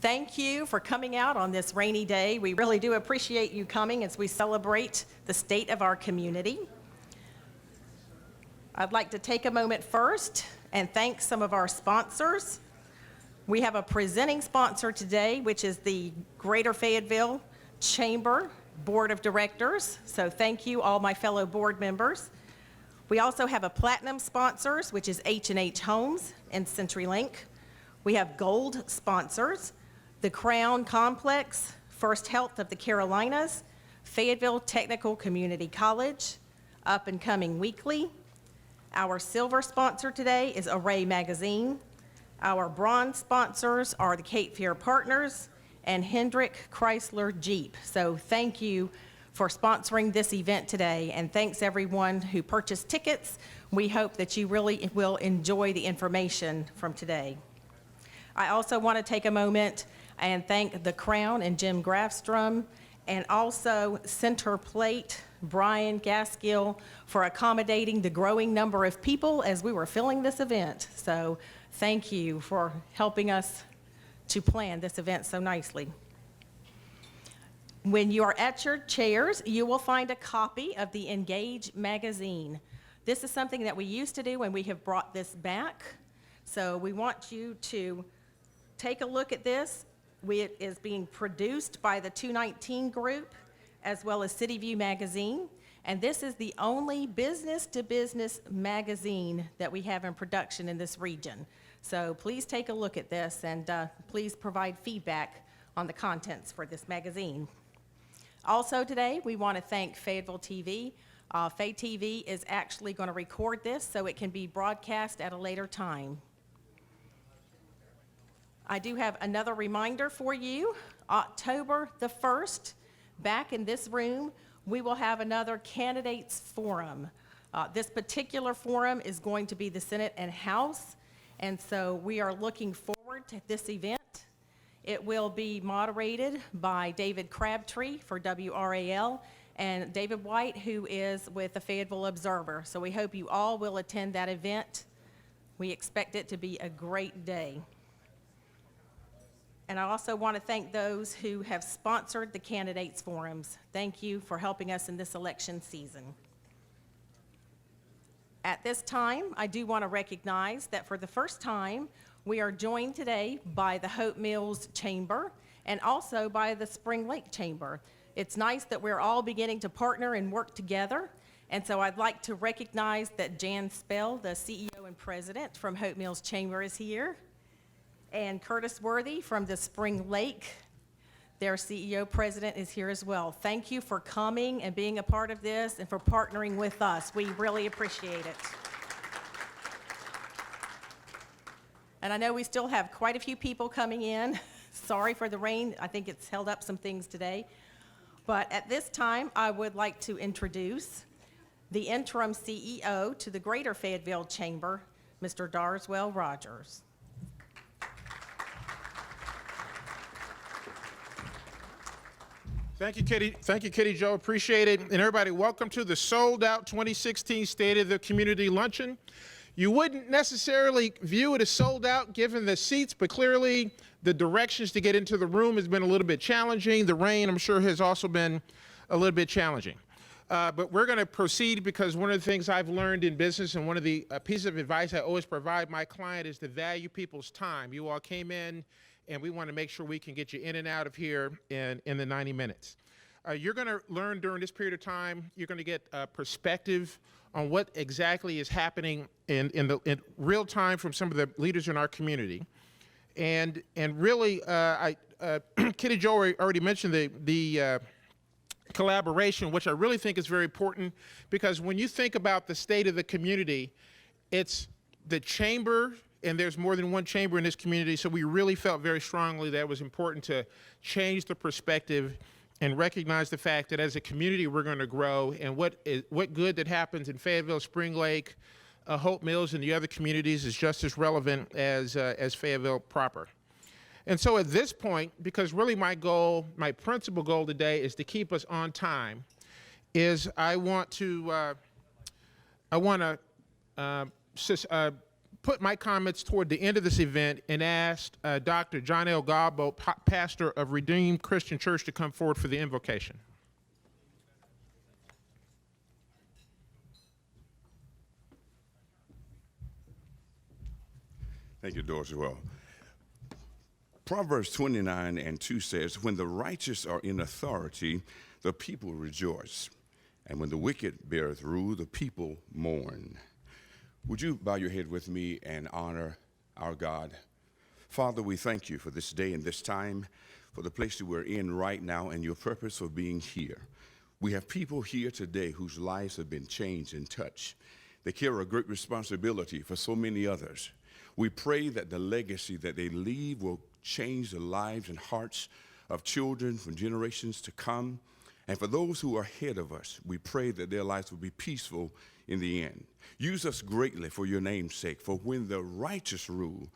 Thank you for coming out on this rainy day. We really do appreciate you coming as we celebrate the state of our community. I'd like to take a moment first and thank some of our sponsors. We have a presenting sponsor today, which is the Greater Fayetteville Chamber Board of Directors. So thank you, all my fellow board members. We also have a platinum sponsors, which is H&H Homes and CenturyLink. We have gold sponsors, the Crown Complex, First Health of the Carolinas, Fayetteville Technical Community College, Up and Coming Weekly. Our silver sponsor today is Array Magazine. Our bronze sponsors are the Cape Fear Partners and Hendrick Chrysler Jeep. So thank you for sponsoring this event today, and thanks everyone who purchased tickets. We hope that you really will enjoy the information from today. I also want to take a moment and thank the Crown and Jim Grafstrom, and also Center Plate, Brian Gaskill, for accommodating the growing number of people as we were filling this event. So thank you for helping us to plan this event so nicely. When you are at your chairs, you will find a copy of the Engage magazine. This is something that we used to do, and we have brought this back. So we want you to take a look at this. It is being produced by the 219 group as well as City View magazine, and this is the only business-to-business magazine that we have in production in this region. So please take a look at this, and please provide feedback on the contents for this magazine. Also today, we want to thank Fayetteville TV. Faye TV is actually going to record this so it can be broadcast at a later time. I do have another reminder for you. October the 1st, back in this room, we will have another candidates forum. This particular forum is going to be the Senate and House, and so we are looking forward to this event. It will be moderated by David Crabtree for WRAL and David White, who is with the Fayetteville Observer. So we hope you all will attend that event. We expect it to be a great day. And I also want to thank those who have sponsored the candidates forums. Thank you for helping us in this election season. At this time, I do want to recognize that for the first time, we are joined today by the Hope Mills Chamber and also by the Spring Lake Chamber. It's nice that we're all beginning to partner and work together. And so I'd like to recognize that Jan Spell, the CEO and president from Hope Mills Chamber, is here. And Curtis Worthy from the Spring Lake, their CEO president, is here as well. Thank you for coming and being a part of this and for partnering with us. We really appreciate it. And I know we still have quite a few people coming in. Sorry for the rain. I think it's held up some things today. But at this time, I would like to introduce the interim CEO to the Greater Fayetteville Chamber, Mr. Darswell Rogers. Thank you, Kitty. Thank you, Kitty Jo. Appreciate it. And everybody, welcome to the sold-out 2016 State of the Community Luncheon. You wouldn't necessarily view it as sold out given the seats, but clearly the directions to get into the room has been a little bit challenging. The rain, I'm sure, has also been a little bit challenging. But we're going to proceed because one of the things I've learned in business and one of the pieces of advice I always provide my client is to value people's time. You all came in, and we want to make sure we can get you in and out of here in the 90 minutes. You're going to learn during this period of time, you're going to get perspective on what exactly is happening in real time from some of the leaders in our community. And really, Kitty Jo already mentioned the collaboration, which I really think is very important, because when you think about the state of the community, it's the chamber, and there's more than one chamber in this community, so we really felt very strongly that it was important to change the perspective and recognize the fact that as a community we're going to grow, and what good that happens in Fayetteville, Spring Lake, Hope Mills, and the other communities is just as relevant as Fayetteville proper. And so at this point, because really my goal, my principal goal today is to keep us on time, is I want to put my comments toward the end of this event and asked Dr. John L. Galbo, pastor of Redeemed Christian Church, to come forward for the invocation. Thank you, Dorswell. Proverbs 29:2 says, when the righteous are in authority, the people rejoice. And when the wicked beareth rule, the people mourn. Would you bow your head with me and honor our God? Father, we thank you for this day and this time, for the place that we're in right now, and your purpose for being here. We have people here today whose lives have been changed and touched. They carry a great responsibility for so many others. We pray that the legacy that they leave will change the lives and hearts of children from generations to come. And for those who are ahead of us, we pray that their lives will be peaceful in the end. Use us greatly for your name's sake, for when the righteous rule,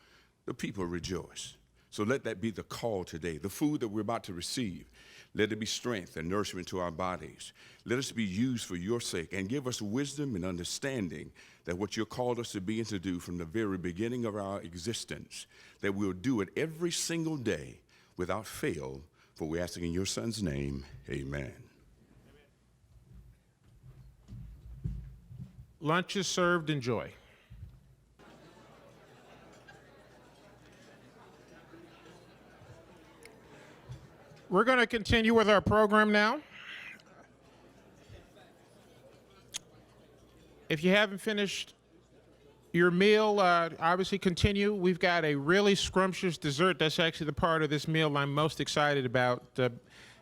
the people rejoice. So let that be the call today. The food that we're about to receive, let it be strength and nourishment to our bodies. Let us be used for your sake, and give us wisdom and understanding that what you called us to be and to do from the very beginning of our existence, that we'll do it every single day without fail, for we ask in your Son's name, amen. Lunch is served. Enjoy. We're going to continue with our program now. If you haven't finished your meal, obviously continue. We've got a really scrumptious dessert. That's actually the part of this meal I'm most excited about.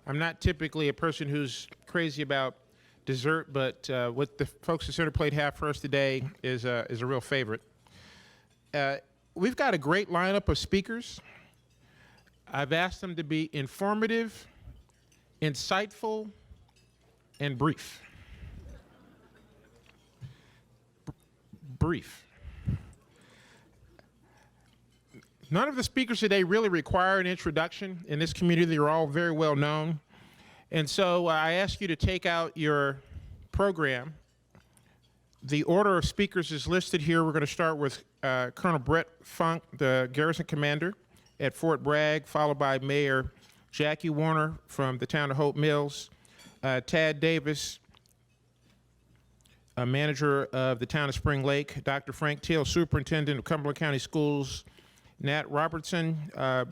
I'm not typically a person who's crazy about dessert, but what the folks at Center Plate have for us today is a real favorite. We've got a great lineup of speakers. I've asked them to be informative, insightful, and brief. Brief. None of the speakers today really require an introduction. In this community, they're all very well known. And so I ask you to take out your program. The order of speakers is listed here. We're going to start with Colonel Brett Funk, the garrison commander at Fort Bragg, followed by Mayor Jackie Warner from the town of Hope Mills, Tad Davis, a manager of the town of Spring Lake, Dr. Frank Teal, superintendent of Cumberland County Schools, Nat Robertson,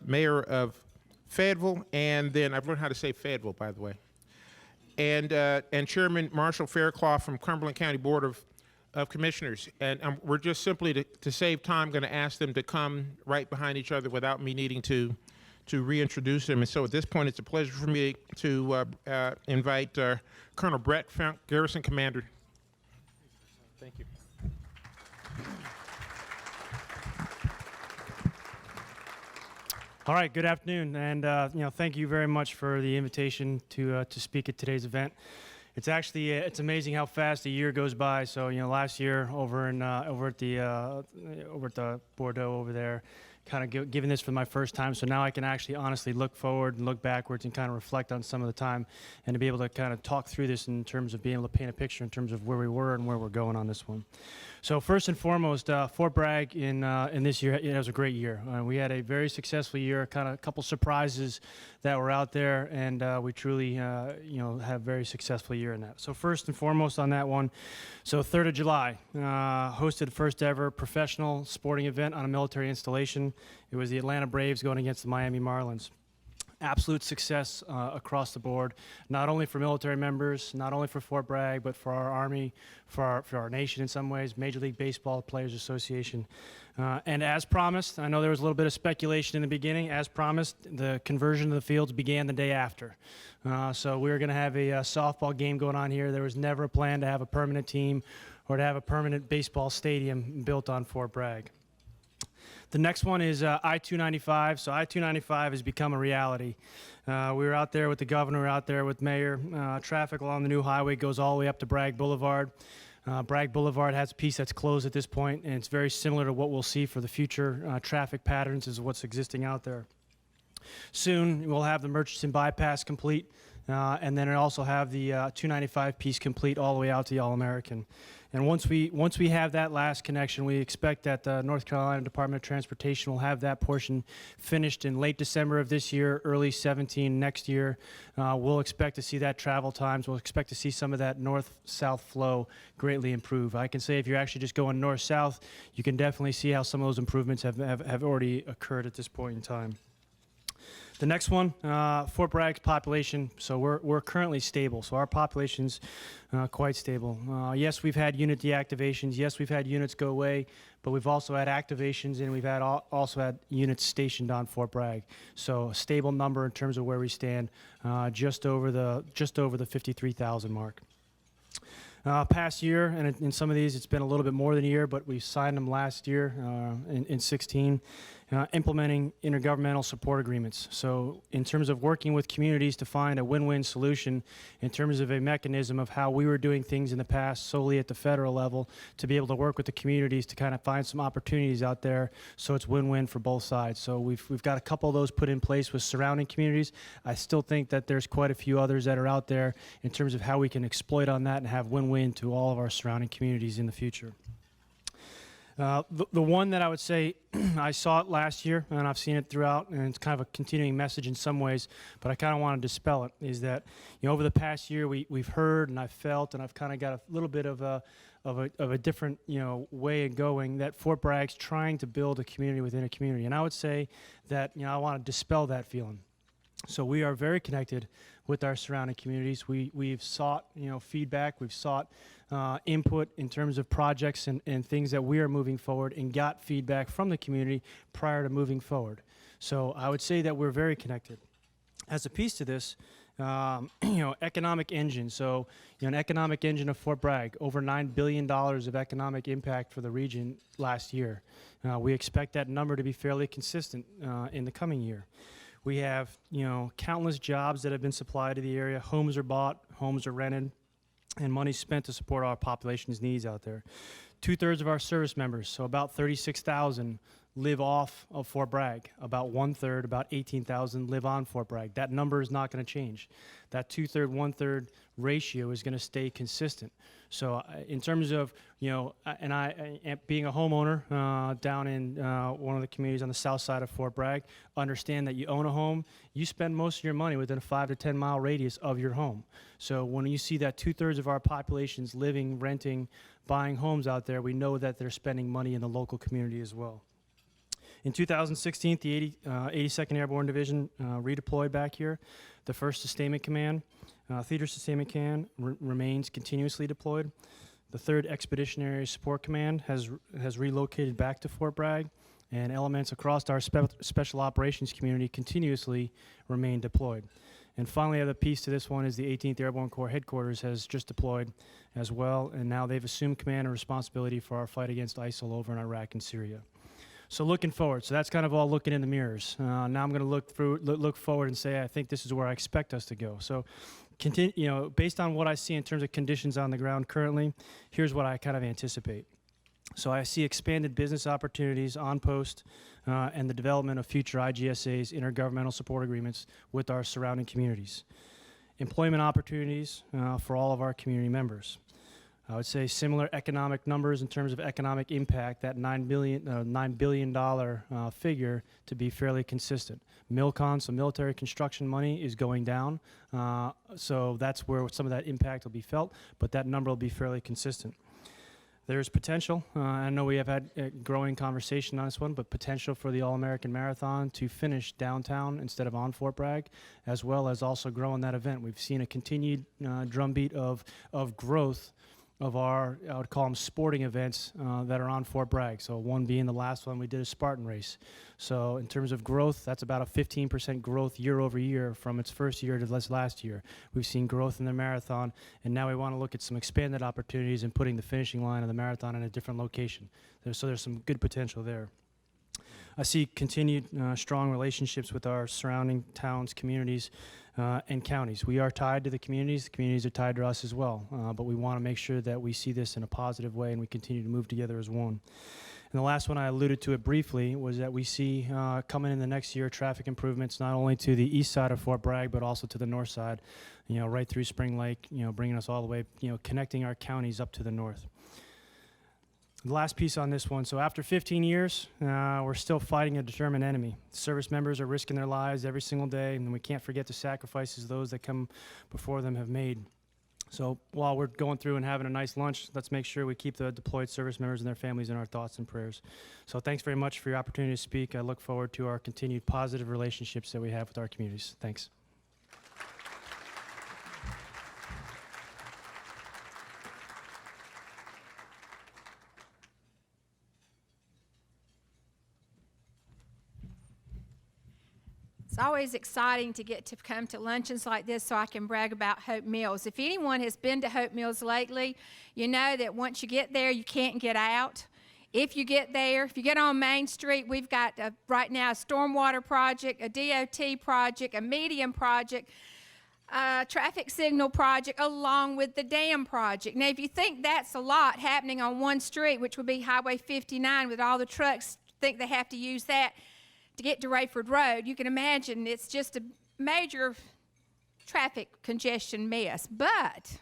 mayor of Fayetteville, and then I've learned how to say Fayetteville, by the way, and Chairman Marshall Fairclough from Cumberland County Board of Commissioners. And we're just simply, to save time, going to ask them to come right behind each other without me needing to reintroduce them. And so at this point, it's a pleasure for me to invite Colonel Brett Funk, Garrison Commander. Thank you. All right, good afternoon, and thank you very much for the invitation to speak at today's event. It's actually it's amazing how fast a year goes by. So last year over at the Bordeaux over there, kind of giving this for my first time. So now I can actually honestly look forward and look backwards and kind of reflect on some of the time, and to be able to kind of talk through this in terms of being able to paint a picture in terms of where we were and where we're going on this one. So first and foremost, Fort Bragg in this year, it was a great year. We had a very successful year, kind of a couple surprises that were out there, and we truly, had a very successful year in that. So first and foremost on that one, so 3rd of July, hosted the first ever professional sporting event on a military installation. It was the Atlanta Braves going against the Miami Marlins. Absolute success across the board, not only for military members, not only for Fort Bragg, but for our Army, for our nation in some ways, Major League Baseball Players Association. And as promised, I know there was a little bit of speculation in the beginning, as promised, the conversion of the fields began the day after. So we were going to have a softball game going on here. There was never a plan to have a permanent team or to have a permanent baseball stadium built on Fort Bragg. The next one is I-295. So I-295 has become a reality. We were out there with the governor, we were out there with mayor. Traffic along the new highway goes all the way up to Bragg Boulevard. Bragg Boulevard has a piece that's closed at this point, and it's very similar to what we'll see for the future traffic patterns as what's existing out there. Soon, we'll have the Murchison bypass complete, and then also have the 295 piece complete all the way out to the All-American. And once we have that last connection, we expect that the North Carolina Department of Transportation will have that portion finished in late December of this year, early 17 next year. We'll expect to see that travel times. We'll expect to see some of that north-south flow greatly improve. I can say if you're actually just going north-south, you can definitely see how some of those improvements have already occurred at this point in time. The next one, Fort Bragg's population. So we're currently stable. So our population's quite stable. Yes, we've had unit deactivations. Yes, we've had units go away, but we've also had activations, and we've had also had units stationed on Fort Bragg. So a stable number in terms of where we stand, just over the 53,000 mark. Past year, and in some of these it's been a little bit more than a year, but we signed them last year in 16, implementing intergovernmental support agreements. So in terms of working with communities to find a win-win solution in terms of a mechanism of how we were doing things in the past solely at the federal level, to be able to work with the communities to kind of find some opportunities out there so it's win-win for both sides. So we've got a couple of those put in place with surrounding communities. I still think that there's quite a few others that are out there in terms of how we can exploit on that and have win-win to all of our surrounding communities in the future. The one that I would say, I saw it last year, and I've seen it throughout, and it's kind of a continuing message in some ways, but I kind of want to dispel it, is that, over the past year, we've heard, and I've felt, and I've kind of got a little bit of a different, way of going, that Fort Bragg's trying to build a community within a community. And I would say that, I want to dispel that feeling. So we are very connected with our surrounding communities. We've sought, feedback. We've sought input in terms of projects and things that we are moving forward, and got feedback from the community prior to moving forward. So I would say that we're very connected. As a piece to this, economic engine. So, an economic engine of Fort Bragg, over $9 billion of economic impact for the region last year. We expect that number to be fairly consistent in the coming year. We have, countless jobs that have been supplied to the area. Homes are bought, homes are rented, and money spent to support our population's needs out there. 2/3 of our service members, so about 36,000, live off of Fort Bragg. About 1/3, about 18,000, live on Fort Bragg. That number is not going to change. That 2/3, 1/3 ratio is going to stay consistent. So in terms of, and I being a homeowner down in one of the communities on the south side of Fort Bragg, understand that you own a home, you spend most of your money within a 5 to 10 mile radius of your home. So when you see that 2/3 of our population's living, renting, buying homes out there, we know that they're spending money in the local community as well. In 2016, the 82nd Airborne Division redeployed back here. The 1st Sustainment Command, Theater Sustainment Command, remains continuously deployed. The 3rd Expeditionary Support Command has relocated back to Fort Bragg, and elements across our special operations community continuously remain deployed. And finally, the other piece to this one is the 18th Airborne Corps Headquarters has just deployed as well, and now they've assumed command and responsibility for our fight against ISIL over in Iraq and Syria. So looking forward, so that's kind of all looking in the mirrors. Now I'm going to look forward and say I think this is where I expect us to go. So, based on what I see in terms of conditions on the ground currently, here's what I kind of anticipate. So I see expanded business opportunities on post, and the development of future IGSA's, intergovernmental support agreements, with our surrounding communities. Employment opportunities for all of our community members. I would say similar economic numbers in terms of economic impact, that $9 billion figure, to be fairly consistent. MILCON, so military construction money, is going down, so that's where some of that impact will be felt, but that number will be fairly consistent. There's potential, I know we have had a growing conversation on this one, but potential for the All-American Marathon to finish downtown instead of on Fort Bragg, as well as also growing that event. We've seen a continued drumbeat of growth of our, I would call them sporting events that are on Fort Bragg. So one being the last one we did, a Spartan race. So in terms of growth, that's about a 15% growth year over year from its first year to this last year. We've seen growth in the marathon, and now we want to look at some expanded opportunities and putting the finishing line of the marathon in a different location. So there's some good potential there. I see continued strong relationships with our surrounding towns, communities, and counties. We are tied to the communities are tied to us as well, but we want to make sure that we see this in a positive way and we continue to move together as one. And the last one, I alluded to it briefly, was that we see coming in the next year traffic improvements not only to the east side of Fort Bragg, but also to the north side, right through Spring Lake, bringing us all the way, connecting our counties up to the north. The last piece on this one, so after 15 years, we're still fighting a determined enemy. Service members are risking their lives every single day, and we can't forget the sacrifices those that come before them have made. So while we're going through and having a nice lunch, let's make sure we keep the deployed service members and their families in our thoughts and prayers. So thanks very much for your opportunity to speak. I look forward to our continued positive relationships that we have with our communities. Thanks. It's always exciting to get to come to luncheons like this so I can brag about Hope Mills. If anyone has been to Hope Mills lately, you know that once you get there, you can't get out. If you get there, if you get on Main Street, we've got right now a stormwater project, a DOT project, a medium project, a traffic signal project, along with the dam project. Now, if you think that's a lot happening on one street, which would be Highway 59, with all the trucks think they have to use that to get to Rayford Road, you can imagine it's just a major traffic congestion mess. But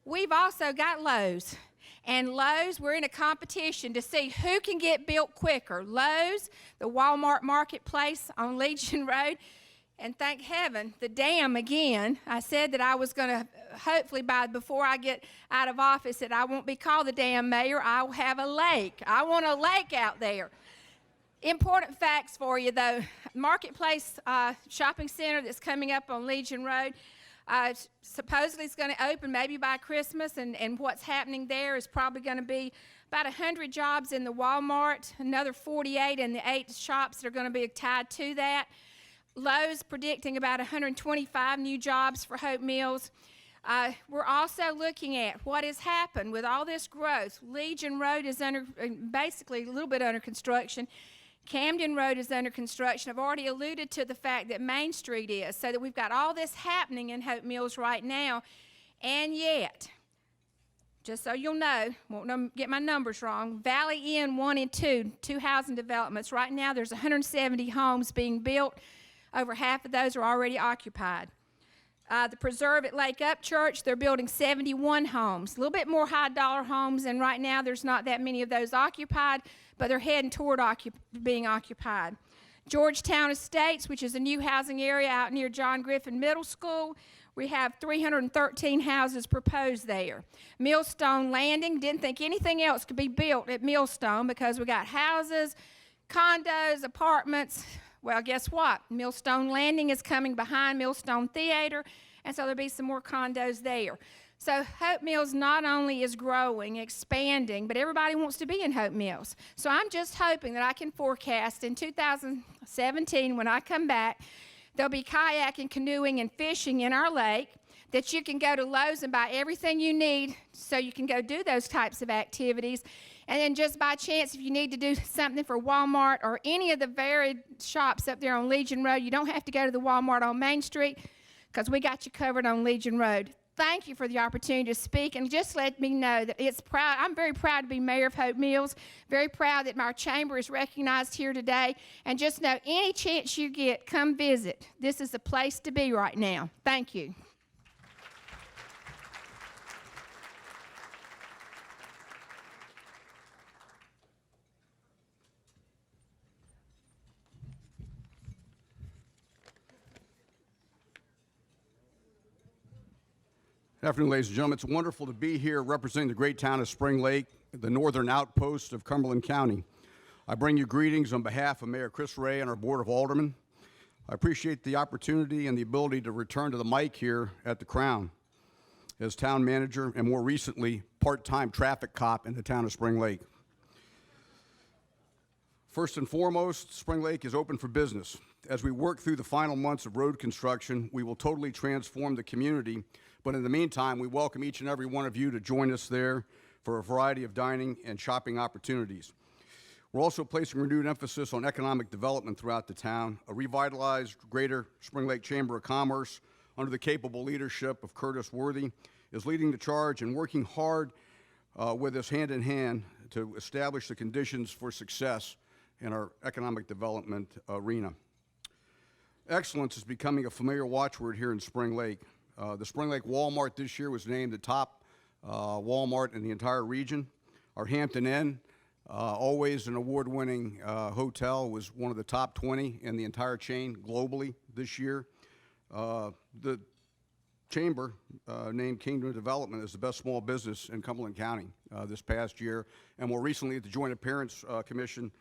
we've also got Lowe's. And Lowe's, we're in a competition to see who can get built quicker. Lowe's, the Walmart Marketplace on Legion Road, and thank heaven, the dam again. I said that I was going to, hopefully before I get out of office, that I won't be called the dam mayor. I'll have a lake. I want a lake out there. Important facts for you, though. Marketplace shopping center that's coming up on Legion Road, supposedly it's going to open maybe by Christmas, and what's happening there is probably going to be about 100 jobs in the Walmart, another 48 in the 8 shops that are going to be tied to that. Lowe's predicting about 125 new jobs for Hope Mills. We're also looking at what has happened with all this growth. Legion Road is basically a little bit under construction. Camden Road is under construction. I've already alluded to the fact that Main Street is, so that we've got all this happening in Hope Mills right now. And yet, just so you'll know, won't get my numbers wrong, Valley Inn 1 and 2, 2 housing developments. Right now there's 170 homes being built. Over half of those are already occupied. The Preserve at Lake Upchurch, they're building 71 homes, a little bit more high-dollar homes, and right now there's not that many of those occupied, but they're heading toward being occupied. Georgetown Estates, which is a new housing area out near John Griffin Middle School, we have 313 houses proposed there. Millstone Landing, didn't think anything else could be built at Millstone because we got houses, condos, apartments. Well, guess what? Millstone Landing is coming behind Millstone Theater, and so there'll be some more condos there. So Hope Mills not only is growing, expanding, but everybody wants to be in Hope Mills. So I'm just hoping that I can forecast in 2017, when I come back, there'll be kayaking, canoeing, and fishing in our lake, that you can go to Lowe's and buy everything you need so you can go do those types of activities. And then just by chance, if you need to do something for Walmart or any of the varied shops up there on Legion Road, you don't have to go to the Walmart on Main Street because we got you covered on Legion Road. Thank you for the opportunity to speak, and just let me know that I'm very proud to be mayor of Hope Mills, very proud that our chamber is recognized here today, and just know any chance you get, come visit. This is the place to be right now. Thank you. Good afternoon, ladies and gentlemen. It's wonderful to be here representing the great town of Spring Lake, the northern outpost of Cumberland County. I bring you greetings on behalf of Mayor Chris Ray and our Board of Aldermen. I appreciate the opportunity and the ability to return to the mic here at the Crown as town manager and, more recently, part-time traffic cop in the town of Spring Lake. First and foremost, Spring Lake is open for business. As we work through the final months of road construction, we will totally transform the community. But in the meantime, we welcome each and every one of you to join us there for a variety of dining and shopping opportunities. We're also placing renewed emphasis on economic development throughout the town. A revitalized Greater Spring Lake Chamber of Commerce, under the capable leadership of Curtis Worthy, is leading the charge and working hard with us hand in hand to establish the conditions for success in our economic development arena. Excellence is becoming a familiar watchword here in Spring Lake. The Spring Lake Walmart this year was named the top Walmart in the entire region. Our Hampton Inn, always an award-winning hotel, was one of the top 20 in the entire chain globally this year. The Chamber named Kingdom Development as the best small business in Cumberland County this past year. And more recently at the Joint Appearance Commission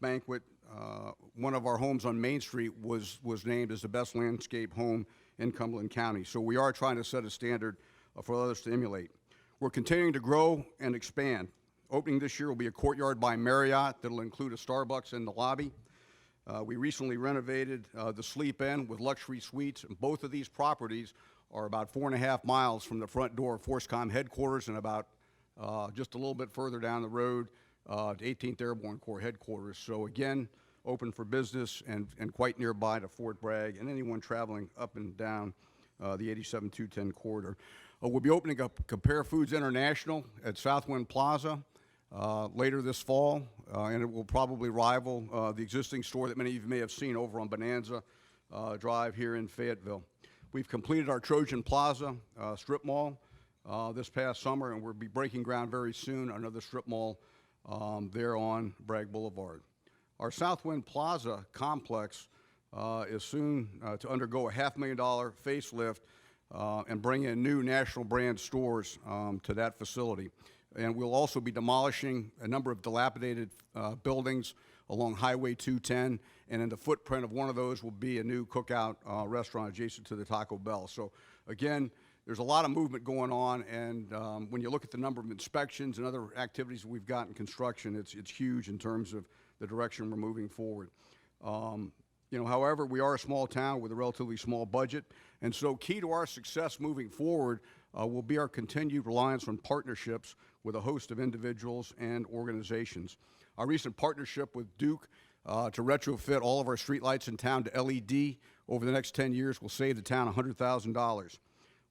banquet, one of our homes on Main Street was named as the best landscape home in Cumberland County. So we are trying to set a standard for others to emulate. We're continuing to grow and expand. Opening this year will be a Courtyard by Marriott that will include a Starbucks in the lobby. We recently renovated the Sleep Inn with luxury suites. And both of these properties are about 4.5 miles from the front door of FORSCOM headquarters and about just a little bit further down the road to 18th Airborne Corps headquarters. So again, open for business and quite nearby to Fort Bragg and anyone traveling up and down the 87-210 corridor. We'll be opening up Compare Foods International at Southwind Plaza later this fall, and it will probably rival the existing store that many of you may have seen over on Bonanza Drive here in Fayetteville. We've completed our Trojan Plaza strip mall this past summer, and we'll be breaking ground very soon on another strip mall there on Bragg Boulevard. Our Southwind Plaza complex is soon to undergo a $500,000 facelift and bring in new national brand stores to that facility. And we'll also be demolishing a number of dilapidated buildings along Highway 210, and in the footprint of one of those will be a new cookout restaurant adjacent to the Taco Bell. So again, there's a lot of movement going on, and when you look at the number of inspections and other activities that we've got in construction, it's huge in terms of the direction we're moving forward. However, we are a small town with a relatively small budget, and so key to our success moving forward will be our continued reliance on partnerships with a host of individuals and organizations. Our recent partnership with Duke to retrofit all of our streetlights in town to LED over the next 10 years will save the town $100,000.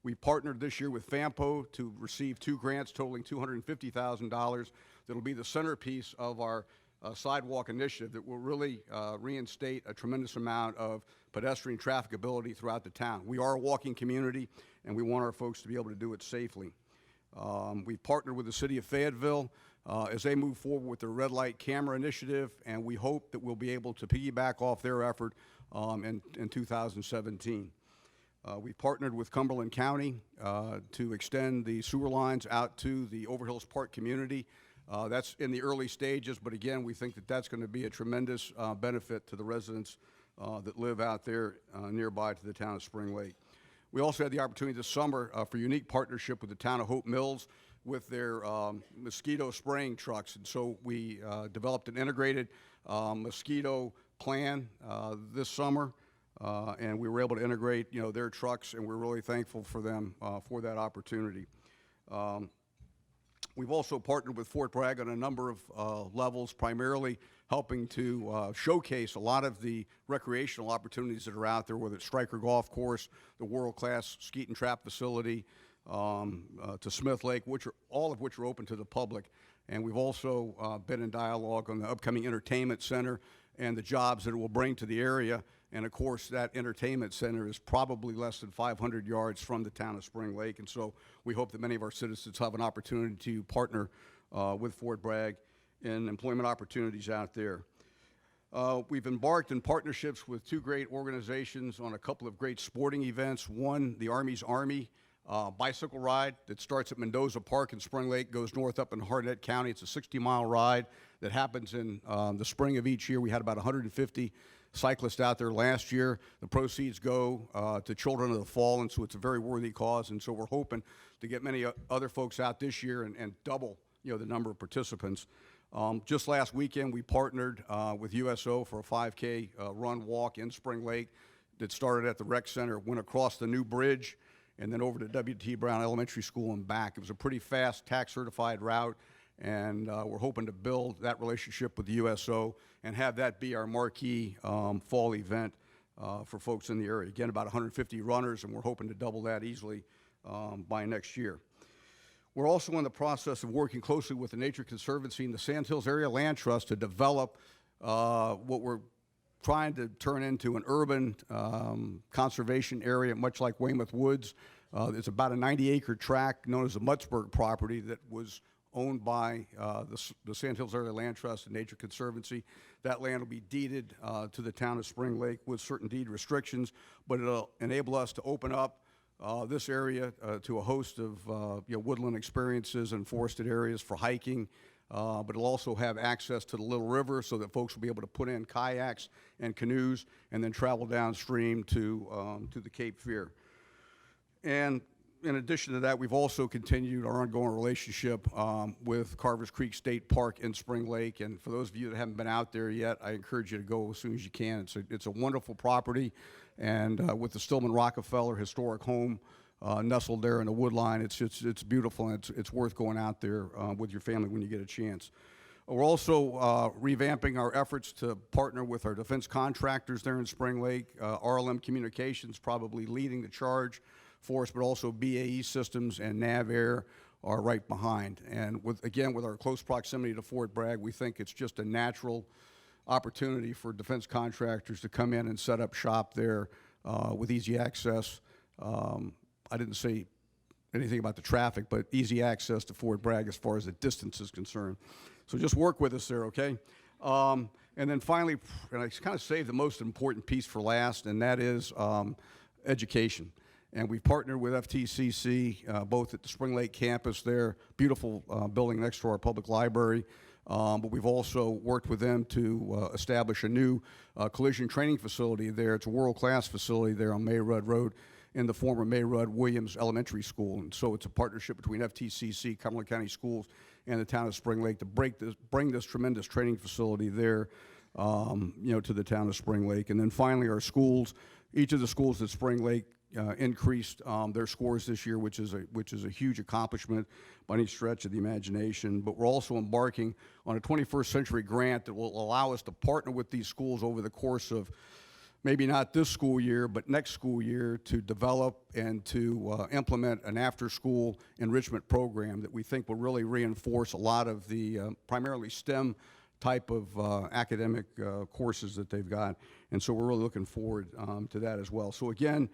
We partnered this year with FAMPO to receive 2 grants totaling $250,000 that will be the centerpiece of our sidewalk initiative that will really reinstate a tremendous amount of pedestrian trafficability throughout the town. We are a walking community, and we want our folks to be able to do it safely. We've partnered with the city of Fayetteville as they move forward with their red light camera initiative, and we hope that we'll be able to piggyback off their effort in 2017. We partnered with Cumberland County to extend the sewer lines out to the Overhills Park community. That's in the early stages, but again, we think that that's going to be a tremendous benefit to the residents that live out there nearby to the town of Spring Lake. We also had the opportunity this summer for a unique partnership with the town of Hope Mills with their mosquito spraying trucks. And so we developed an integrated mosquito plan this summer, and we were able to integrate their trucks, and we're really thankful for them for that opportunity. We've also partnered with Fort Bragg on a number of levels, primarily helping to showcase a lot of the recreational opportunities that are out there, whether it's Stryker Golf Course, the world-class skeet and trap facility, to Smith Lake, all of which are open to the public. And we've also been in dialogue on the upcoming entertainment center and the jobs that it will bring to the area. And of course, that entertainment center is probably less than 500 yards from the town of Spring Lake. And so we hope that many of our citizens have an opportunity to partner with Fort Bragg in employment opportunities out there. We've embarked in partnerships with 2 great organizations on a couple of great sporting events. One, the Army's Army bicycle ride that starts at Mendoza Park in Spring Lake, goes north up in Harnett County. It's a 60-mile ride that happens in the spring of each year. We had about 150 cyclists out there last year. The proceeds go to Children of the Fallen, so it's a very worthy cause. And so we're hoping to get many other folks out this year and double the number of participants. Just last weekend, we partnered with USO for a 5K run walk in Spring Lake that started at the rec center, went across the new bridge, and then over to W.T. Brown Elementary School and back. It was a pretty fast tax-certified route, and we're hoping to build that relationship with the USO and have that be our marquee fall event for folks in the area. Again, about 150 runners, and we're hoping to double that easily by next year. We're also in the process of working closely with the Nature Conservancy and the Sand Hills Area Land Trust to develop what we're trying to turn into an urban conservation area, much like Weymouth Woods. It's about a 90-acre tract known as the Muttsburg property that was owned by the Sand Hills Area Land Trust and Nature Conservancy. That land will be deeded to the town of Spring Lake with certain deed restrictions, but it'll enable us to open up this area to a host of woodland experiences and forested areas for hiking, but it'll also have access to the Little River so that folks will be able to put in kayaks and canoes and then travel downstream to the Cape Fear. And in addition to that, we've also continued our ongoing relationship with Carvers Creek State Park in Spring Lake. And for those of you that haven't been out there yet, I encourage you to go as soon as you can. It's a wonderful property. And with the Stillman Rockefeller historic home nestled there in the woodline, it's beautiful, and it's worth going out there with your family when you get a chance. We're also revamping our efforts to partner with our defense contractors there in Spring Lake. RLM Communications probably leading the charge for us, but also BAE Systems and NavAir are right behind. And with our close proximity to Fort Bragg, we think it's just a natural opportunity for defense contractors to come in and set up shop there with easy access. I didn't say anything about the traffic, but easy access to Fort Bragg as far as the distance is concerned. So just work with us there, okay? And then finally, and I kind of saved the most important piece for last, and that is education. And we've partnered with FTCC, both at the Spring Lake campus there, beautiful building next to our public library, but we've also worked with them to establish a new collision training facility there. It's a world-class facility there on Mayrudd Road in the former Mayrudd Williams Elementary School. And so it's a partnership between FTCC, Cumberland County Schools, and the town of Spring Lake to bring this tremendous training facility there, to the town of Spring Lake. And then finally, our schools, each of the schools at Spring Lake increased their scores this year, which is a huge accomplishment by any stretch of the imagination. But we're also embarking on a 21st century grant that will allow us to partner with these schools over the course of maybe not this school year, but next school year, to develop and to implement an after-school enrichment program that we think will really reinforce a lot of the primarily STEM type of academic courses that they've got. And so we're really looking forward to that as well. So again,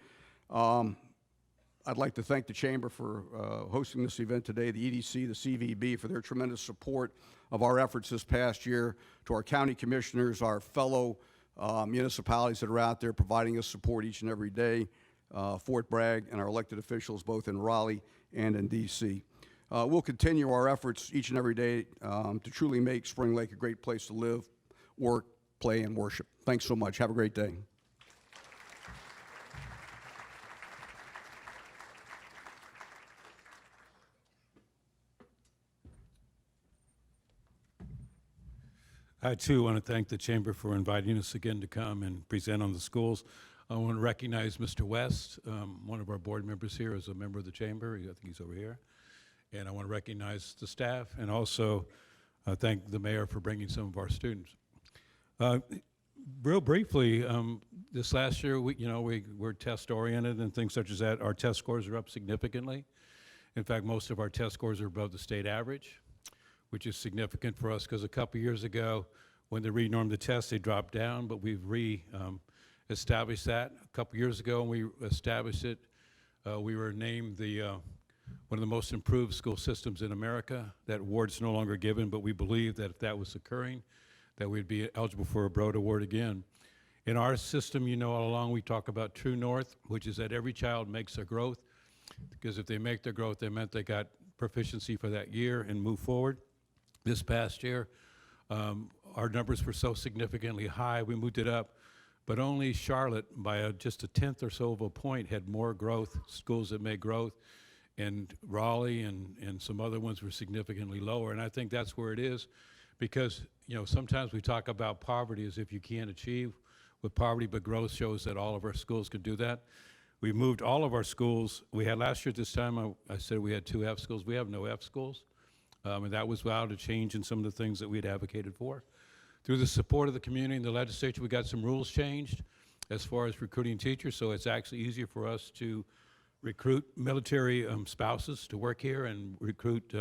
I'd like to thank the Chamber for hosting this event today, the EDC, the CVB, for their tremendous support of our efforts this past year, to our county commissioners, our fellow municipalities that are out there providing us support each and every day, Fort Bragg, and our elected officials both in Raleigh and in D.C. We'll continue our efforts each and every day to truly make Spring Lake a great place to live, work, play, and worship. Thanks so much. Have a great day. I, too, want to thank the Chamber for inviting us again to come and present on the schools. I want to recognize Mr. West, one of our board members here, as a member of the Chamber. I think he's over here. And I want to recognize the staff and also thank the mayor for bringing some of our students. Real briefly, this last year, we're test-oriented and things such as that. Our test scores are up significantly. In fact, most of our test scores are above the state average, which is significant for us because a couple years ago, when they renormed the test, they dropped down, but we've established that. A couple years ago, when we established it, we were named one of the most improved school systems in America. That award's no longer given, but we believe that if that was occurring, that we'd be eligible for a Broad Award again. In our system, all along we talk about True North, which is that every child makes their growth, because if they make their growth, they meant they got proficiency for that year and move forward. This past year, our numbers were so significantly high, we moved it up, but only Charlotte, by just a tenth or so of a point, had more growth, schools that made growth, and Raleigh and some other ones were significantly lower. And I think that's where it is, because sometimes we talk about poverty as if you can't achieve with poverty, but growth shows that all of our schools can do that. We moved all of our schools. We had last year at this time, I said we had 2 F schools. We have no F schools. And that was without a change in some of the things that we had advocated for. Through the support of the community and the legislature, we got some rules changed as far as recruiting teachers, so it's actually easier for us to recruit military spouses to work here and recruit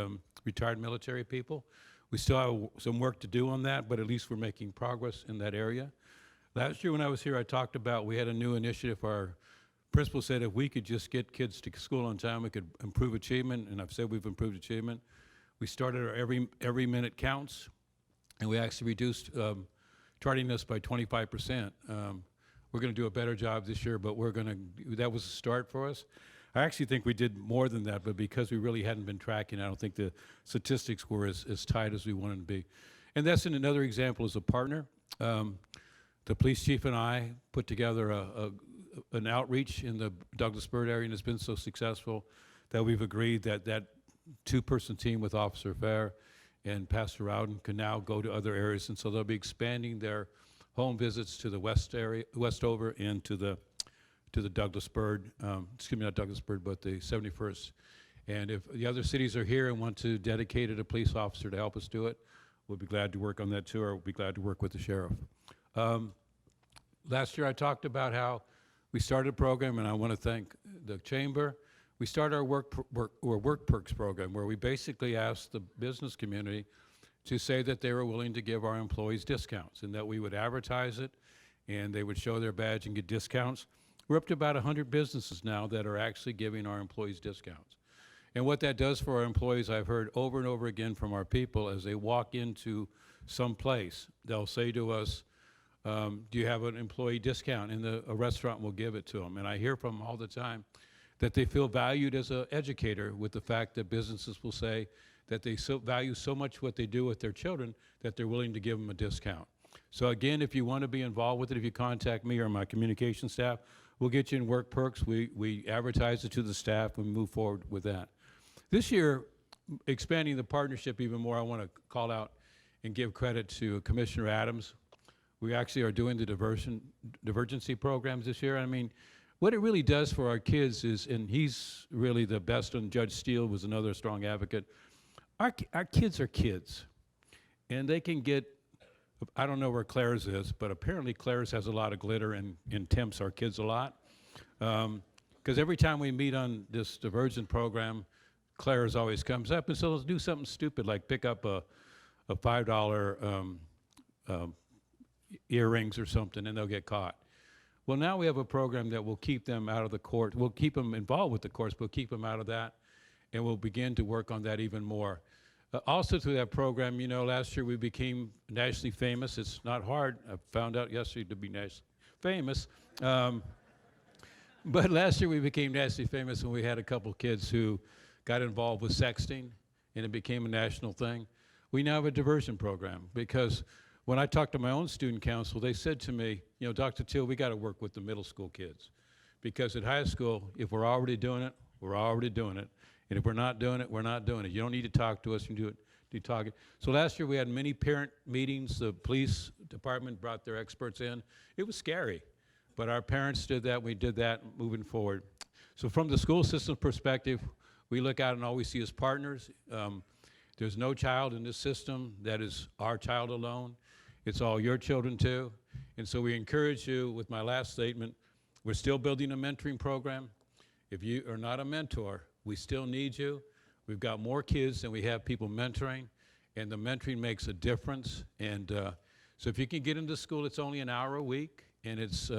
retired military people. We still have some work to do on that, but at least we're making progress in that area. Last year when I was here, I talked about we had a new initiative. Our principal said if we could just get kids to school on time, we could improve achievement, and I've said we've improved achievement. We started our every minute counts, and we actually reduced tardiness by 25%. We're going to do a better job this year, but that was a start for us. I actually think we did more than that, but because we really hadn't been tracking, I don't think the statistics were as tight as we wanted to be. And that's another example as a partner. The police chief and I put together an outreach in the Douglas Byrd area, and it's been so successful that we've agreed that that two-person team with Officer Fair and Pastor Rowden can now go to other areas, and so they'll be expanding their home visits to the Westover and to the Douglas Byrd, excuse me, not Douglas Byrd, but the 71st. And if the other cities are here and want to dedicate a police officer to help us do it, we'll be glad to work on that too, or we'll be glad to work with the sheriff. Last year I talked about how we started a program, and I want to thank the chamber. We started our work perks program, where we basically asked the business community to say that they were willing to give our employees discounts, and that we would advertise it, and they would show their badge and get discounts. We're up to about 100 businesses now that are actually giving our employees discounts. And what that does for our employees, I've heard over and over again from our people as they walk into some place, they'll say to us, do you have an employee discount? And a restaurant will give it to them. And I hear from them all the time that they feel valued as an educator, with the fact that businesses will say that they value so much what they do with their children that they're willing to give them a discount. So again, if you want to be involved with it, if you contact me or my communication staff, we'll get you in work perks. We advertise it to the staff and move forward with that. This year, expanding the partnership even more, I want to call out and give credit to Commissioner Adams. We actually are doing the divergency programs this year. I mean, what it really does for our kids is, and he's really the best, and Judge Steele was another strong advocate, our kids are kids. And they can get, I don't know where Claire's is, but apparently Claire's has a lot of glitter and tempts our kids a lot. Because every time we meet on this divergent program, Claire's always comes up, and so let's do something stupid like pick up a $5 earrings or something, and they'll get caught. Well, now we have a program that will keep them out of the court. We'll keep them involved with the courts, but we'll keep them out of that, and we'll begin to work on that even more. Also through that program, you know, last year we became nationally famous. It's not hard. I found out yesterday to be nationally famous. But last year we became nationally famous when we had a couple kids who got involved with sexting, and it became a national thing. We now have a diversion program, because when I talked to my own student council, they said to me, you know, Dr. Till, we got to work with the middle school kids. Because at high school, if we're already doing it, we're already doing it. And if we're not doing it, we're not doing it. You don't need to talk to us, you can do talking. So last year we had many parent meetings. The police department brought their experts in. It was scary, but our parents did that. We did that moving forward. So from the school system perspective, we look out and all we see is partners. There's no child in this system that is our child alone. It's all your children too. And so we encourage you, with my last statement, we're still building a mentoring program. If you are not a mentor, we still need you. We've got more kids than we have people mentoring, and the mentoring makes a difference. And so if you can get into school, it's only an hour a week, and it's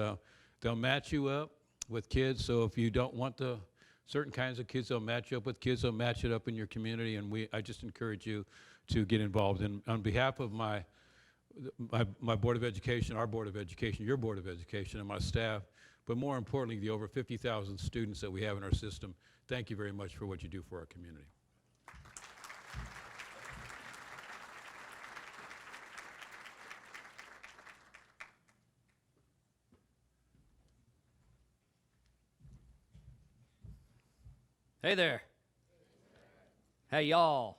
they'll match you up with kids. So if you don't want the certain kinds of kids, they'll match you up with kids. They'll match it up in your community, and I just encourage you to get involved. And on behalf of my Board of Education, our Board of Education, your Board of Education, and my staff, but more importantly, the over 50,000 students that we have in our system, thank you very much for what you do for our community. Hey there. Hey, y'all.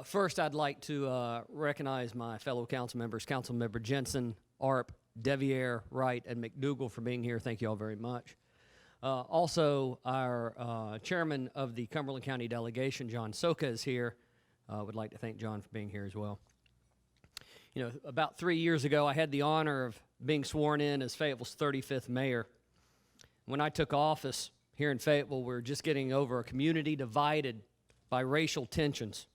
First, I'd like to recognize my fellow council members, Councilmember Jensen, Arp, Deviere, Wright, and McDougal for being here. Thank you all very much. Also, our chairman of the Cumberland County delegation, John Soka, is here. Would like to thank John for being here as well. You know, about 3 years ago, I had the honor of being sworn in as Fayetteville's 35th mayor. When I took office here in Fayetteville, we were just getting over a community divided by racial tensions.